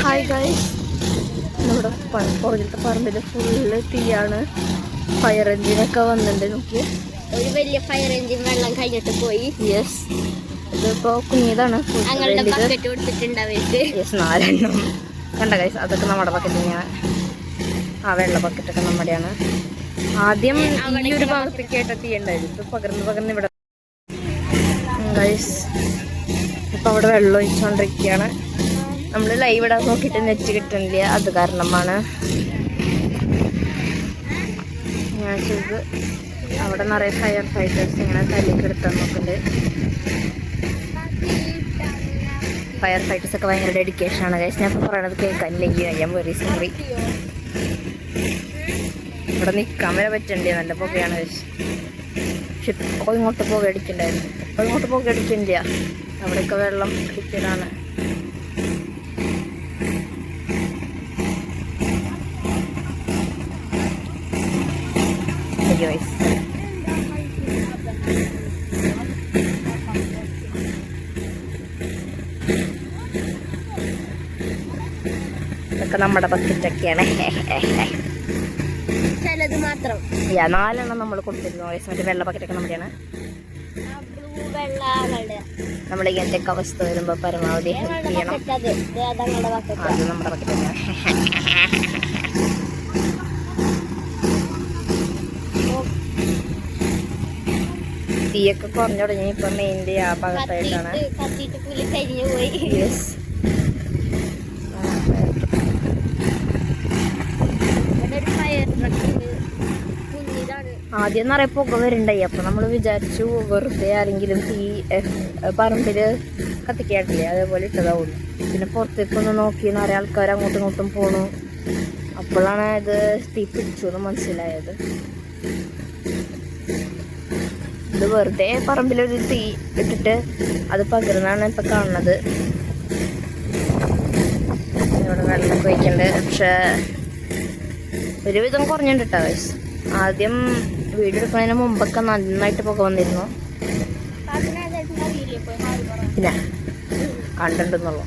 Hi guys, നമ്മുടെ പുറകിലത്തെ പറമ്പിൽ full തീയാണ്. Fire എഞ്ചിനൊക്കെ വന്നിട്ടുണ്ട്. നോക്കി, ഒരു വലിയ ഫയർ എഞ്ചിൻ വെള്ളം കഴിഞ്ഞിട്ട് പോയി. യെസ്, ഇതിപ്പോ കുഞ്ഞിതാണ്. യെസ്, 4 എണ്ണം കണ്ട ഗൈസ്. അതൊക്കെ നമ്മുടെ ബക്കറ്റ് തന്നെയാണ്. ആ വെള്ള ബക്കറ്റൊക്കെ നമ്മുടെയാണ്. ആദ്യം ഈ ഒരു ഭാഗത്തേക്കായിട്ട് തീ ഉണ്ടായിരുന്നു. ഇത് പകർന്ന് ഇവിടെ ഗൈസ്. ഇപ്പം അവിടെ വെള്ളം ഒഴിച്ചുകൊണ്ടിരിക്കുകയാണ്. നമ്മൾ ലൈവ് ഇടാൻ നോക്കിയിട്ട് നെറ്റ് കിട്ടുന്നില്ല, അത് കാരണമാണ് ഞാൻ ചെയ്ത്. അവിടെ നിറയെ ഫയർ ഫൈറ്റേഴ്സ് ഇങ്ങനെ തല്ലിക്ക് എടുത്താൽ നോക്കുന്നുണ്ട്. ഫയർ ഫൈറ്റേഴ്സൊക്കെ ഭയങ്കര ഡെഡിക്കേഷനാണ് ഗൈസ്. ഞാൻ ഇപ്പോൾ പറയണത് കേൾക്കാനില്ലെങ്കിൽ ഞാൻ വെറി സോറി. ഇവിടെ നിൽക്കാൻ വരെ പറ്റണ്ടേ, നല്ല പുകയാണ് ഗൈസ്. പക്ഷെ ഇപ്പോൾ ഇങ്ങോട്ട് പുക അടിക്കണ്ടായിരുന്നു. ഇപ്പോൾ ഇങ്ങോട്ട് പുക അടിക്കണ്ടില്ല, അവിടെയൊക്കെ വെള്ളം അടിക്കലാണ്. ഇതൊക്കെ നമ്മുടെ ബക്കറ്റൊക്കെയാണ്. ചിലത് മാത്രം 4 എണ്ണം നമ്മൾ കൊടുത്തിരുന്നു. മറ്റേ വെള്ള ബക്കറ്റൊക്കെ നമ്മുടെയാണ്. നമ്മൾ ഇങ്ങനത്തെ അവസ്ഥ വരുമ്പോൾ പരമാവധി ഹെൽപ്പ് ചെയ്യണം. അത് നമ്മുടെ ബക്കറ്റ് തന്നെയാണ്. തീയൊക്കെ കുറഞ്ഞു തുടങ്ങി. ഇപ്പൊ മെയിൻ്റെ ആ ഭാഗത്തായിട്ടാണ്. യെസ്, ആദ്യം നിറയെ പുക വരുണ്ടായി. അപ്പൊ നമ്മൾ വിചാരിച്ചു വെറുതെ ആരെങ്കിലും തീ പറമ്പില് കത്തിക്കാട്ടില്ലേ, അതേപോലെ ഇട്ടതാവുള്ളൂ. പിന്നെ പുറത്തേക്കൊന്ന് നോക്കി നിറയെ ആൾക്കാർ അങ്ങോട്ടും ഇങ്ങോട്ടും പോണു. അപ്പോഴാണ് ഇത് തീ പിടിച്ചു എന്ന് മനസ്സിലായത്. ഇത് വെറുതെ പറമ്പിലൊരു തീ ഇട്ടിട്ട് അത് പകർന്നാണ് ഇപ്പൊ കാണുന്നത്. ഇവിടെ വെള്ളമൊക്കെ ഒഴിക്കണ്ട്. പക്ഷെ ഒരുവിധം കുറഞ്ഞിട്ടുണ്ട് കേട്ടോ ഗൈസ്. ആദ്യം വീഡിയോ എടുക്കുന്നതിന് മുമ്പൊക്കെ നന്നായിട്ട് പുക വന്നിരുന്നു. പിന്നെ കണ്ടിട്ടുണ്ടെന്നുള്ളൂ.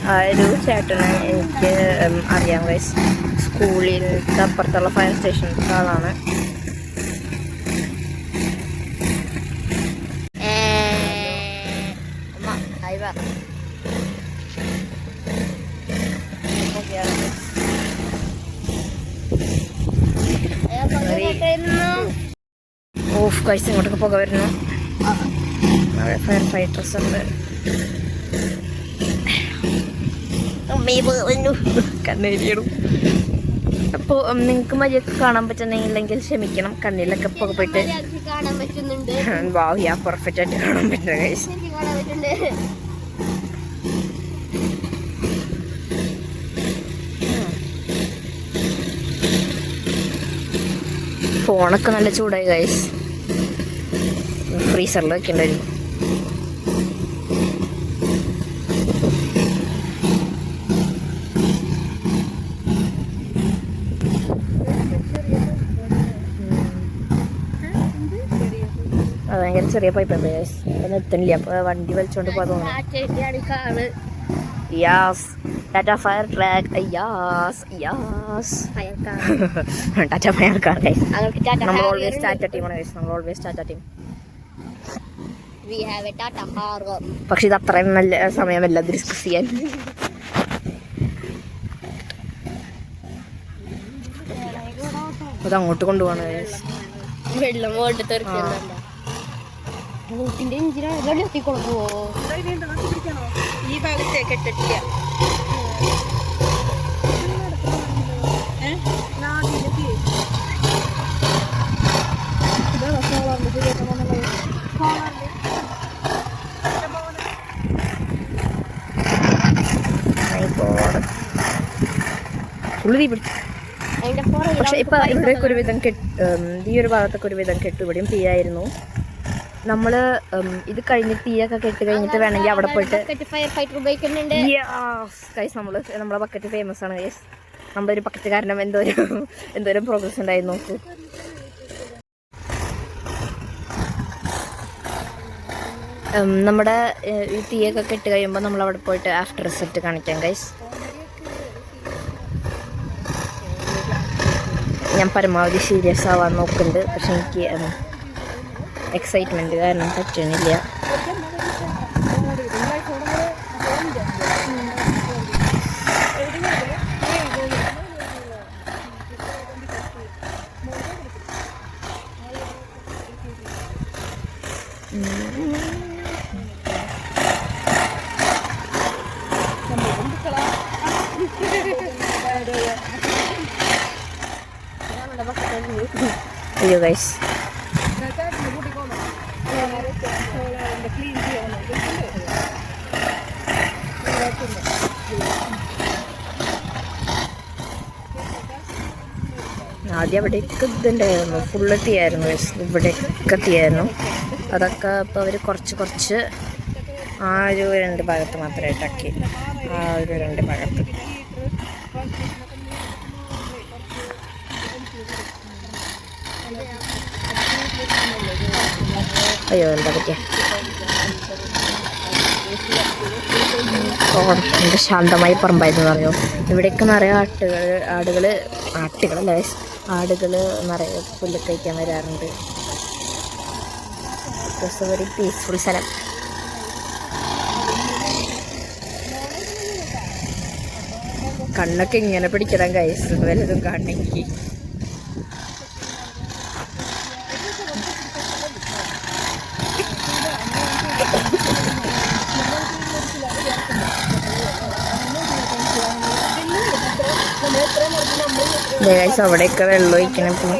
ആ ഒരു ചേട്ടനെ എനിക്ക് അറിയാം ഗൈസ്. സ്കൂളിൻ്റെ അപ്പുറത്തുള്ള ഫയർ സ്റ്റേഷനിലത്തെ ആളാണ്. ഓഫ് ഗൈസ്, ഇങ്ങോട്ടൊക്കെ പുക വരുന്നു. ഫയർ ഫൈറ്റേഴ്സ് ഉണ്ട്. കണ്ണേരിയിടും. അപ്പോൾ നിങ്ങൾക്ക് മര്യാദക്ക് കാണാൻ പറ്റുന്നില്ലെങ്കിൽ ക്ഷമിക്കണം. കണ്ണിലൊക്കെ പുക പോയിട്ട് വാഹ്യ പെർഫെക്റ്റ് ആയിട്ട് കാണാൻ പറ്റുന്ന ഗൈസ്. ഫോണൊക്കെ നല്ല ചൂടായി ഗൈസ്. ഫ്രീസറിൽ വെക്കേണ്ടായിരുന്നു. ഭയങ്കര ചെറിയ പൈപ്പ് ഉണ്ട് ഗൈസ്. അപ്പം എത്തണില്ല. അപ്പോൾ വണ്ടി വലിച്ചോണ്ട് പോകാൻ തോന്നുന്നു. Yes, Tata fire track. Yes yes, Tata fire car guys. നമ്മൾ ഓൾവേസ് ടാറ്റ ടീമാണ് ഗൈസ്. നമ്മൾ ഓൾവേസ് ടാറ്റ ടീം. പക്ഷെ ഇത് അത്രയും നല്ല സമയമല്ല ഇത് ഡിസ്കസ് ചെയ്യാൻ. അത് അങ്ങോട്ട് കൊണ്ടുപോകണം ഗൈസ്. വെള്ളം കൊണ്ട് തെറിക്കുന്നുണ്ടോ? ബോട്ടിന്റെ എഞ്ചിനാണ് വെള്ളത്തിക്കൊടുക്കുവോ? ഈ ഭാഗത്തേക്ക് ഇട്ടിട്ടില്ല. ഫുള്ള് തീ പിടിച്ചു. പക്ഷെ ഇപ്പൊ ഇവിടെയൊക്കെ ഒരുവിധം ഈ ഒരു ഭാഗത്തൊക്കെ ഒരുവിധം കെട്ടു. ഇവിടെയും തീയായിരുന്നു. നമ്മൾ ഇത് കഴിഞ്ഞ് തീയൊക്കെ കെട്ട് കഴിഞ്ഞിട്ട് വേണമെങ്കിൽ അവിടെ പോയിട്ട് ഫയർ ഫൈറ്റർ ഉപയോഗിക്കുന്നുണ്ട്. ഗൈസ്. നമ്മളെ ബക്കറ്റ് ഫേമസ് ആണ് ഗൈസ്. നമ്മുടെ ഒരു ബക്കറ്റ് കാരണം എന്തോരം പ്രോഗ്രസ് ഉണ്ടായി നോക്കൂ. നമ്മുടെ ഈ തീയൊക്കെ കെട്ട് കഴിയുമ്പോൾ നമ്മൾ അവിടെ പോയിട്ട് ആഫ്റ്റർ റിസൾട്ട് കാണിക്കാം ഗൈസ്. ഞാൻ പരമാവധി സീരിയസ് ആവാൻ നോക്കുന്നുണ്ട്, പക്ഷെ എനിക്ക് എക്സൈറ്റ്മെൻറ്റ് കാരണം പറ്റുന്നില്ല. അയ്യോ ഗൈസ്, ആദ്യം അവിടെയൊക്കെ ഇതുണ്ടായിരുന്നു, ഫുള്ള് തീയായിരുന്നു ഗൈസ്. ഇവിടെയൊക്കെ തീയായിരുന്നു. അതൊക്കെ ഇപ്പോൾ അവർ കുറച്ച് ആ ഒരു 2 ഭാഗത്ത് മാത്രമായിട്ടാക്കി. ആ ഒരു 2 ഭാഗത്ത് അയ്യോ എന്താ പറ്റിയ എന്ത് ശാന്തമായി പറമ്പായിരുന്നു പറഞ്ഞു. ഇവിടെയൊക്കെ നിറയെ ആടുകൾ നിറയെ പുല്ല് കഴിക്കാൻ വരാറുണ്ട്. ഇറ്റ്സ് എ വെരി പീസ്ഫുൾ സ്ഥലം. കണ്ണൊക്കെ ഇങ്ങനെ പിടിക്കണം ഗൈസ്, വല്ലതും കാണണമെങ്കിൽ. ഗൈസ് അവിടെയൊക്കെ വെള്ളം ഒഴിക്കണം. ഇപ്പം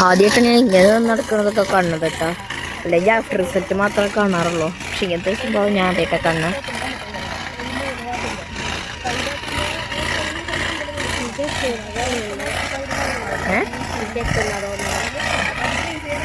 ആദ്യമായിട്ട് ഞാൻ ഇങ്ങനെ നടക്കുന്നതൊക്കെ കണ്ണത് കേട്ടോ, അല്ലെങ്കിൽ ആഫ്റ്റർ റിസൾട്ട് മാത്രമേ കാണാറുള്ളൂ. പക്ഷെ ഇങ്ങനത്തെ സംഭവം ഞാൻ ആദ്യമായിട്ടൊക്കെ കണ്ണ്.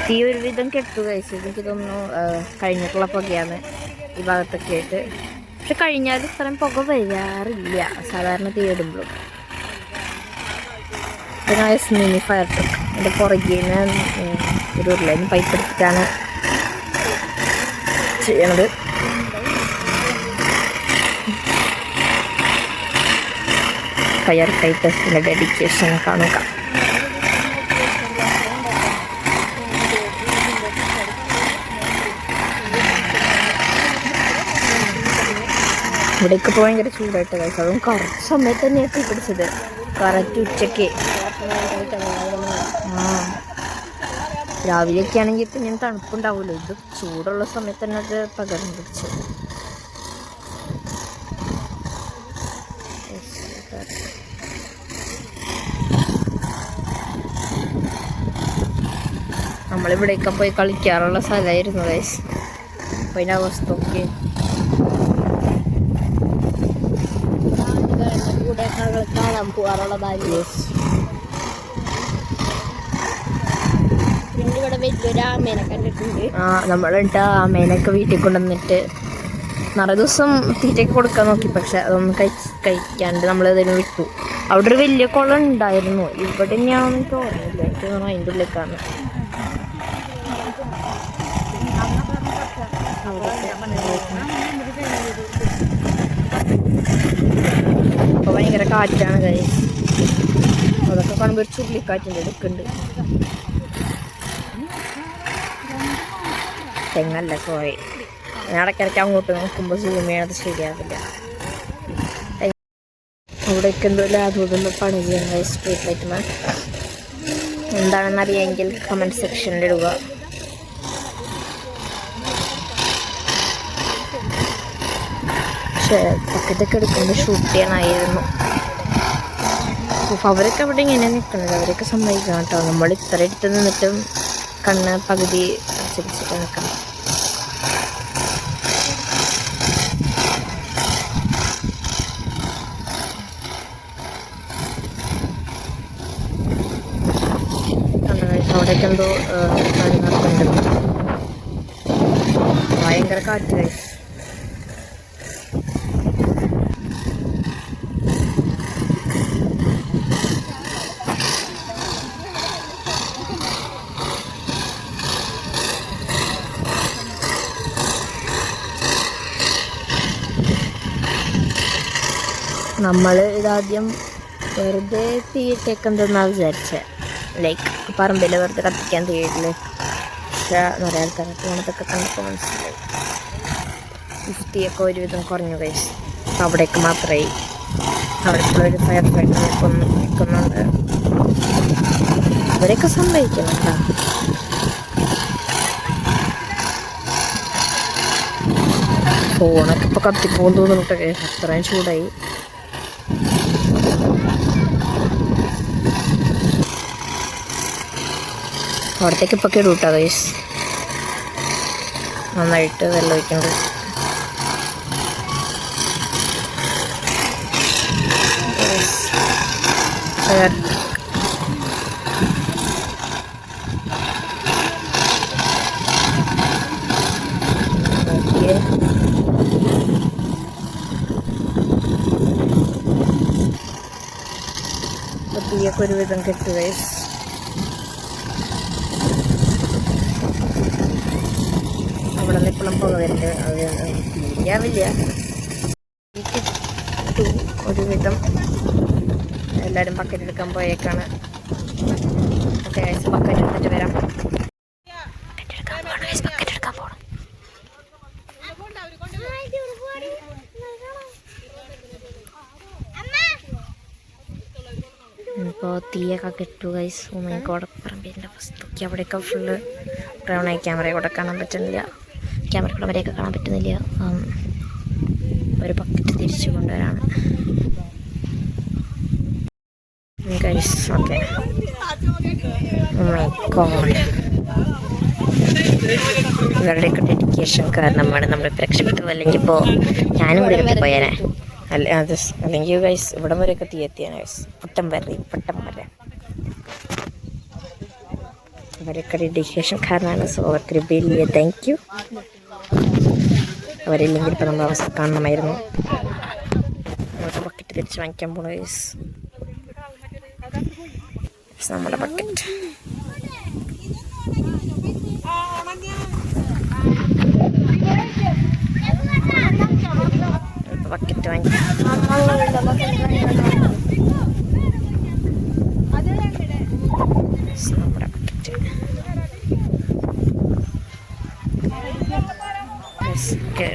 തീ ഒരുവിധം കെട്ടു കഴിച്ചു. എനിക്ക് തോന്നുന്നു കഴിഞ്ഞിട്ടുള്ള പുകയാണ് ഈ ഭാഗത്തൊക്കെ ആയിട്ട്. പക്ഷെ കഴിഞ്ഞാൽ ഇത്രയും പുക വരാറില്ല സാധാരണ തീ ഇടുമ്പോഴും. പിന്നെ മിനി ഫയർ ട്രക്ക് എൻ്റെ പുറകിൽ നിന്ന് ഒരു ഉരുളയും പൈപ്പ് എടുത്തിട്ടാണ് ചെയ്യണത്. ഫയർ ഫൈറ്റേഴ്സിൻ്റെ ഡെഡിക്കേഷൻ കാണുക. ഇവിടേക്ക് ഭയങ്കര ചൂടായിട്ട് കഴിച്ചു. അതും കറക്റ്റ് സമയത്ത് തന്നെയാണ് തീ പിടിച്ചത്, കറക്റ്റ് ഉച്ചയ്ക്ക്. രാവിലെയൊക്കെ ആണെങ്കിൽ ഇപ്പം ഇങ്ങനെ തണുപ്പുണ്ടാവുമല്ലോ, ഇത് ചൂടുള്ള സമയത്ത് തന്നെ അത് പകർന്നു പിടിച്ചു. നമ്മളിവിടെയൊക്കെ പോയി കളിക്കാറുള്ള സ്ഥലമായിരുന്നു ഗൈസ്. അപ്പോൾ അതിൻ്റെ അവസ്ഥയൊക്കെ കാണാൻ പോകാറുള്ളതായിരുന്നു. പിന്നെ ഇവിടെ വലിയൊരു ആമേനെ കണ്ടിട്ടുണ്ട്. നമ്മളിട്ട് ആമേനൊക്കെ വീട്ടിൽ കൊണ്ടുവന്നിട്ട് നിറയെ ദിവസം തീറ്റയ്ക്ക് കൊടുക്കാൻ നോക്കി, പക്ഷെ അതൊന്നും കഴിക്കാണ്ട് നമ്മളതിന് വിട്ടു. അവിടെ ഒരു വലിയ കുളം ഉണ്ടായിരുന്നു, ഇവിടെ തന്നെയാണെന്ന് എനിക്ക് ഓർമ്മയില്ല. എനിക്ക് തോന്നുന്നു അതിൻ്റെ ഉള്ളിലേക്കാണ്. അപ്പോൾ ഭയങ്കര കാറ്റാണ് ഗൈസ്. അതൊക്കെ കാണുമ്പോൾ ഒരു ചുരുളിക്കാറ്റിൻ്റെ എടുക്കുന്നുണ്ട്. തെങ്ങല്ല, സോറി. ഞാൻ ഇടയ്ക്കിടയ്ക്ക് അങ്ങോട്ട് നോക്കുമ്പോൾ സൂം ചെയ്യണത് ശരിയാവില്ല. അവിടേക്ക് എന്തോ ലാഭം പണി ചെയ്യണം സ്ട്രീറ്റ് ലൈറ്റ്. എന്താണെന്ന് അറിയാമെങ്കിൽ കമൻറ്റ് സെക്ഷനിൽ ഇടുക. പക്ഷേ പക്കത്തൊക്കെ എടുക്കുമ്പോൾ ഷൂട്ട് ചെയ്യണമായിരുന്നു. അപ്പോൾ അവരൊക്കെ അവിടെ ഇങ്ങനെ നിൽക്കുന്നത്, അവരൊക്കെ സമ്മതിക്കണം കേട്ടോ. നമ്മൾ ഇത്ര അടുത്ത് നിന്നിട്ടും കണ്ണ് പകുതി അടിച്ചിട്ട് നിൽക്കണം. അവിടേക്ക് എന്തോ പണി നടക്കുന്നുണ്ട്. ഭയങ്കര കാറ്റ്. നമ്മൾ ഇതാദ്യം വെറുതെ തീയിട്ടേക്കെന്തെന്നാ വിചാരിച്ചത്, ലൈക്ക് പറമ്പിൽ വെറുതെ കത്തിക്കാൻ തീയിട്ടില്ല. പക്ഷേ നിറയെ ആൾക്കാരൊക്കെ പോണതൊക്കെ കണ്ടപ്പോൾ മനസ്സിലായി തീയൊക്കെ ഒരുവിധം കുറഞ്ഞു കഴിച്ചു. അപ്പോൾ അവിടേക്ക് മാത്രമായി അവിടേക്കുള്ളൊരു ഫയർ ഫൈറ്ററൊക്കെ ഒന്ന് നിൽക്കുന്നുണ്ട്. അവരെയൊക്കെ സമ്മതിക്കണം കേട്ടോ. ഫോണൊക്കെ ഇപ്പോൾ കത്തിപ്പോകും തോന്നുന്നുണ്ട്, അത്രയും ചൂടായി. അവിടത്തേക്ക് ഇപ്പോൾ കിടും കേട്ടോ ഗൈസ്. നന്നായിട്ട് വെള്ളം ഒഴിക്കുന്നത്. തീയൊക്കെ ഒരുവിധം കെട്ടുക. അവിടെ നിന്ന് ഇപ്പോഴും പുക വരുന്നുണ്ട്. അത് തീയാവില്ല, ഒരുവിധം. എല്ലാവരും ബക്കറ്റ് എടുക്കാൻ പോയേക്കാണ്. ഓക്കെ ബക്കറ്റ് എടുത്തിട്ട് വരാം. ബക്കറ്റ് എടുക്കാൻ പോകണം. ഇപ്പോൾ തീയൊക്കെ കെട്ടു ഗൈസ്. കോടപ്പറമ്പിൻ്റെ വസ്തുക്ക് അവിടെയൊക്കെ ഫുള്ള് ബ്രൗണായി. ക്യാമറ കൂടെ കാണാൻ പറ്റുന്നില്ല, ക്യാമറ വരെയൊക്കെ കാണാൻ പറ്റുന്നില്ല. ഒരു ബക്കറ്റ് തിരിച്ചു കൊണ്ടുവരാണ് ഗൈസ്. ഓക്കെ ഇവരുടെയൊക്കെ ഡെഡിക്കേഷൻ കാരണമാണ് നമ്മളിപ്പോൾ രക്ഷപ്പെട്ടത്. അല്ലെങ്കിൽ ഇപ്പോൾ ഞാനും ഇവിടെ പോയാനെ അല്ല. അത് അല്ലെങ്കിൽ ഗൈസ് ഇവിടം വരെയൊക്കെ തീയെത്തിയാണ് ഗൈസ്. പട്ടം വരെ അവരൊക്കെ ഡെഡിക്കേഷൻ കാരണമാണ്. സോ അവർക്ക് വലിയ താങ്ക് യു. അവരില്ലെങ്കിൽ ഇപ്പം നമ്മുടെ അവസ്ഥ കാണണമായിരുന്നു. നമുക്ക് ബക്കറ്റ് തിരിച്ച് വാങ്ങിക്കാൻ പോണു ഗൈസ്. നമ്മുടെ ബക്കറ്റ് ബക്കറ്റ് വാങ്ങിക്കാം. നമ്മുടെ ബക്കറ്റ്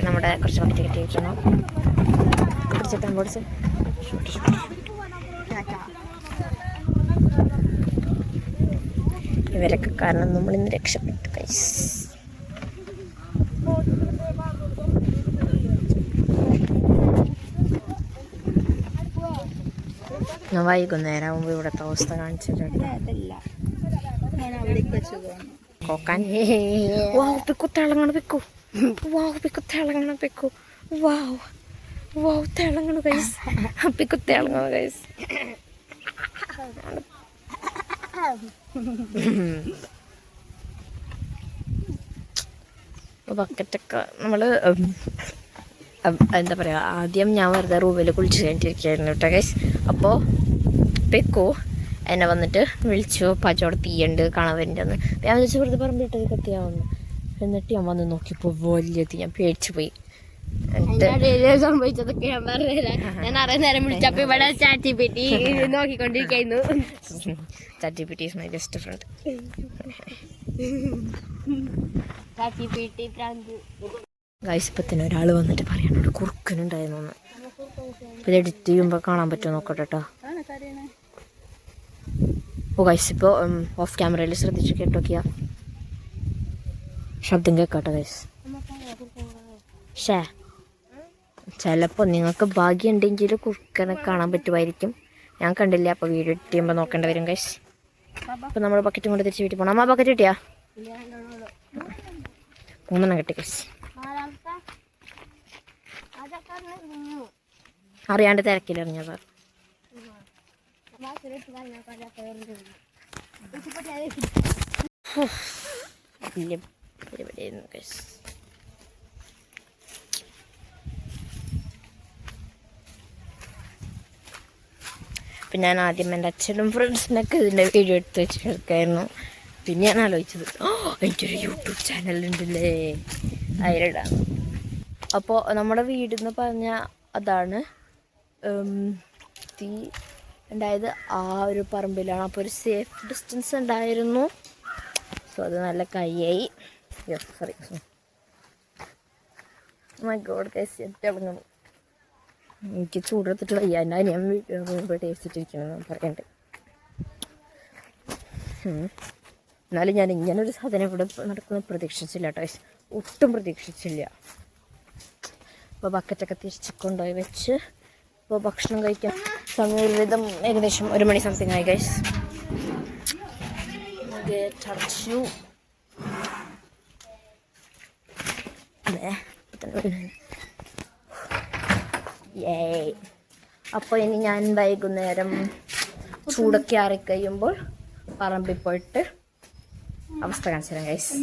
നമ്മുടെ കുറച്ച് ബക്കറ്റ് കിട്ടിയിരിക്കുന്നു. പിടിച്ചിട്ടാൻ പൊടിച്ച് ഇവരൊക്കെ കാരണം നമ്മളിന്ന് രക്ഷപ്പെട്ടു ഗൈസ്. ഞാൻ വൈകുന്നേരം ആകുമ്പോൾ ഇവിടുത്തെ അവസ്ഥ കാണിച്ചിട്ടുണ്ട്. കോക്കാൻ വാവ് പിക്കു തിളങ്ങണ പിക്കു, വാവ് പിക്കു തിളങ്ങണ പിക്കു, വാവ് വാവ് തിളങ്ങണ ഗൈസ്. പിക്കു തിളങ്ങണ ഗൈസ്. ബക്കറ്റൊക്കെ നമ്മൾ എന്താ പറയുക, ആദ്യം ഞാൻ വെറുതെ റൂമിൽ കുളിച്ച് കഴിഞ്ഞിരിക്കുകയായിരുന്നു കേട്ടോ ഗൈസ്. അപ്പോൾ പെക്കു എന്നെ വന്നിട്ട് വിളിച്ചു, പാച്ചോടെ തീയുണ്ട് കാണാൻ വരുന്നുണ്ടെന്ന്. ഞാൻ വിളിച്ച് വെറുതെ പറഞ്ഞിട്ട് കത്തിയാവുന്നു. എന്നിട്ട് ഞാൻ വന്ന് നോക്കിയപ്പോൾ വലിയ തീ. ഞാൻ പേടിച്ചു പോയി. സംഭവിച്ചതൊക്കെ ഞാൻ പറഞ്ഞുതരാം. ഞാൻ അറിയാൻ നേരം വിളിച്ചപ്പോൾ ഇവിടെ ചാറ്റിപ്പിറ്റി നോക്കിക്കൊണ്ടിരിക്കുന്നു. ChatGPT is my best friend. Guys ഇപ്പത്തിന് ഒരാൾ വന്നിട്ട് പറയാനോട് കുറുക്കനുണ്ടായിരുന്നു എന്ന്. ഇത് എഡിറ്റ് ചെയ്യുമ്പോൾ കാണാൻ പറ്റുമോ നോക്കട്ടെ കേട്ടോ. ഓ ഗൈസ് ഇപ്പോൾ ഓഫ് ക്യാമറയിൽ ശ്രദ്ധിച്ച് കേട്ടോക്കിയാ ശബ്ദം കേൾക്കാട്ടോ ഗൈസ്. ഷേ ചിലപ്പോൾ നിങ്ങൾക്ക് ഭാഗ്യം ഉണ്ടെങ്കിൽ കുറുക്കനെ കാണാൻ പറ്റുമായിരിക്കും. ഞാൻ കണ്ടില്ല, അപ്പോൾ വീഡിയോ എഡിറ്റ് ചെയ്യുമ്പോൾ നോക്കേണ്ടി വരും ഗൈസ്. അപ്പോൾ നമ്മൾ ബക്കറ്റും കൊണ്ട് തിരിച്ച് വീട്ടിൽ പോകണം. അമ്മ ബക്കറ്റ് കിട്ടിയാ? 3 കിട്ടി ഗൈസ്. അറിയാണ്ട് തിരക്കിലെറിഞ്ഞതാ. വലിയ പരിപാടിയായിരുന്നു ഗൈസ്. അപ്പം ഞാൻ ആദ്യം എൻ്റെ അച്ഛനും ഫ്രണ്ട്സിനൊക്കെ ഇതിൻ്റെ വീഡിയോ എടുത്ത് വെച്ച് കേൾക്കായിരുന്നു. പിന്നെ ഞാൻ ആലോചിച്ചത് എനിക്കൊരു യൂട്യൂബ് ചാനലുണ്ടല്ലേ, അതിലിടാം. അപ്പോൾ നമ്മുടെ വീടെന്ന് പറഞ്ഞാൽ അതാണ്. തീ ഉണ്ടായത് ആ ഒരു പറമ്പിലാണ്. അപ്പോൾ ഒരു സേഫ് ഡിസ്റ്റൻസ് ഉണ്ടായിരുന്നു. സോ അത് നല്ല കയ്യായി. സോറി മൈ ഗോഡ് ഗൈസ് ഇറങ്ങണം. എനിക്ക് ചൂടെടുത്തിട്ട് വയ്യ. എൻ്റെ അനിയൻ മുമ്പ് ടേസ്റ്റ് ഇട്ടിരിക്കണമെന്ന് പറയണ്ട്. എന്നാലും ഞാൻ ഇങ്ങനൊരു സാധനം ഇവിടെ നടക്കുന്നത് പ്രതീക്ഷിച്ചില്ല കേട്ടോ, ഒട്ടും പ്രതീക്ഷിച്ചില്ല. അപ്പോൾ ബക്കറ്റൊക്കെ തിരിച്ച് കൊണ്ടുപോയി വെച്ച് ഇപ്പോൾ ഭക്ഷണം കഴിക്കാൻ സമയം ഒരുവിധം ഏകദേശം 1 മണി സംതിങ് ആയി ഗൈസ്. അടച്ചു. അപ്പോൾ ഇനി ഞാൻ വൈകുന്നേരം ചൂടൊക്കെ ആറിക്കഴിയുമ്പോൾ പറമ്പിൽ പോയിട്ട് അവസ്ഥ കാണിച്ചു തരാം ഗൈസ്.